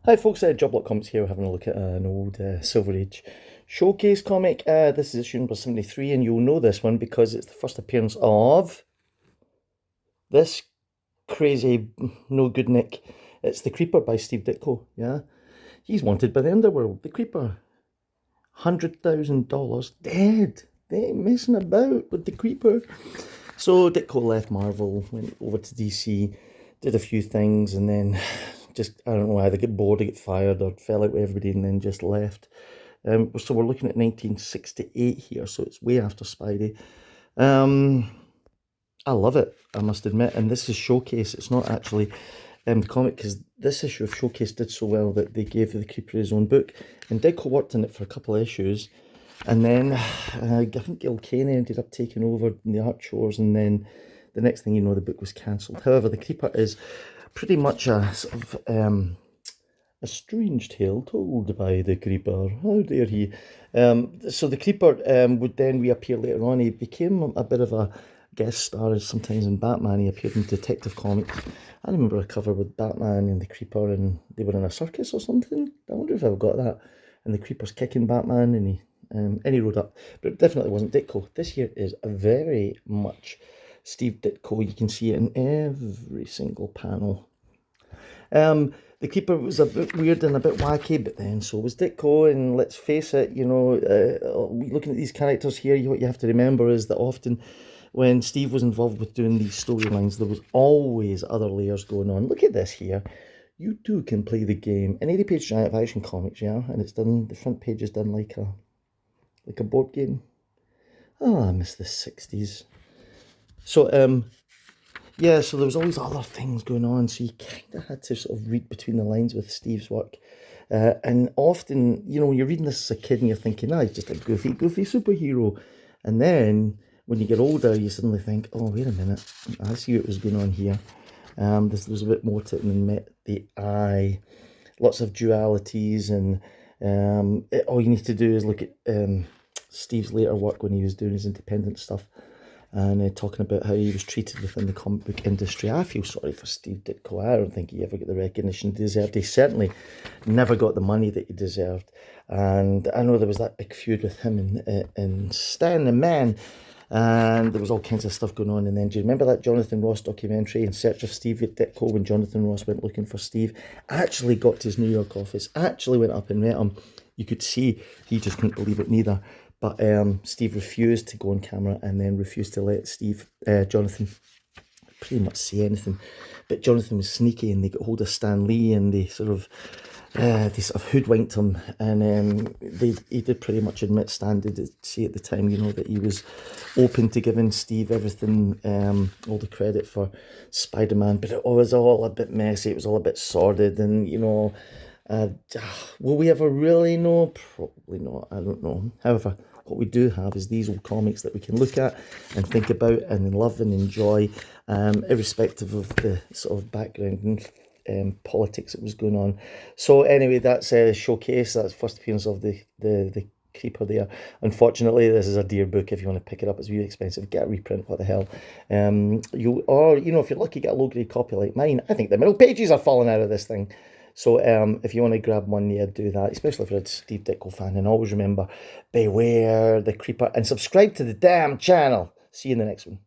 Hi folks, Job Comics here, having a look at an old Silver Age showcase comic. This is issue number 73, and you'll know this one because it's the first appearance of this crazy no good Nick. It's The Creeper by Steve Ditko, yeah? He's wanted by the underworld, The Creeper. $100,000 dead. They ain't messing about with The Creeper. So Ditko left Marvel, went over to DC, did a few things, and then just, I don't know, either get bored or get fired or fell out with everybody and then just left. So we're looking at 1968 here, so it's way after Spidey. I love it, I must admit, and this is Showcase. It's not actually comic, because this issue of Showcase did so well that they gave the Creeper his own book, and Ditko worked on it for a couple of issues, and then I think Gil Kane ended up taking over the art chores, and then the next thing you know, the book was cancelled. However, the Creeper is pretty much a sort of a strange tale told by the Creeper. How dare he? So the Creeper would then reappear later on. He became a bit of a guest star sometimes in Batman. He appeared in Detective Comics. I remember a cover with Batman and the Creeper, and they were in a circus or something. I wonder if I've got that. And the Creeper's kicking Batman, and he rode up. But it definitely wasn't Ditko. This here is a very much Steve Ditko. You can see it in every single panel. The Creeper was a bit weird and a bit wacky, but then so was Ditko, and let's face it, you know, looking at these characters here, what you have to remember is that often when Steve was involved with doing these storylines, there was always other layers going on. Look at this here. You too can play the game. An 80-page giant of Action Comics, yeah, and it's done, the front page is done like a board game. Oh, I miss the 60s. So, yeah, so there was always other things going on, so you kind of had to sort of read between the lines with Steve's work. And often, you know, when you're reading this as a kid and you're thinking, he's just a goofy superhero. And then when you get older, you suddenly think, oh, wait a minute, I see what was going on here. There's a bit more to it than met the eye. Lots of dualities, and all you need to do is look at Steve's later work when he was doing his independent stuff, and talking about how he was treated within the comic book industry. I feel sorry for Steve Ditko. I don't think he ever got the recognition he deserved. He certainly never got the money that he deserved. And I know there was that big feud with him and Stan the Man, and there was all kinds of stuff going on. And then, do you remember that Jonathan Ross documentary, In Search of Steve Ditko, when Jonathan Ross went looking for Steve? Actually got to his New York office, actually went up and met him. You could see he just couldn't believe it neither. But Steve refused to go on camera, and then refused to let Jonathan, pretty much say anything. But Jonathan was sneaky, and they got hold of Stan Lee, and they sort of hoodwinked him. And he did pretty much admit, Stan did say at the time, you know, that he was open to giving Steve everything, all the credit for Spider-Man. But it was all a bit messy. It was all a bit sordid, and you know. Will we ever really know? Probably not. I don't know. However, what we do have is these old comics that we can look at and think about and love and enjoy, irrespective of the sort of background and politics that was going on. So anyway, that's a Showcase. That's first appearance of the Creeper there. Unfortunately, this is a dear book. If you want to pick it up, it's really expensive. Get a reprint. What the hell? If you're lucky, get a low-grade copy like mine. I think the middle pages are falling out of this thing. So if you want to grab one, yeah, do that, especially if you're a Steve Ditko fan. And always remember, beware the Creeper, and subscribe to the damn channel. See you in the next one.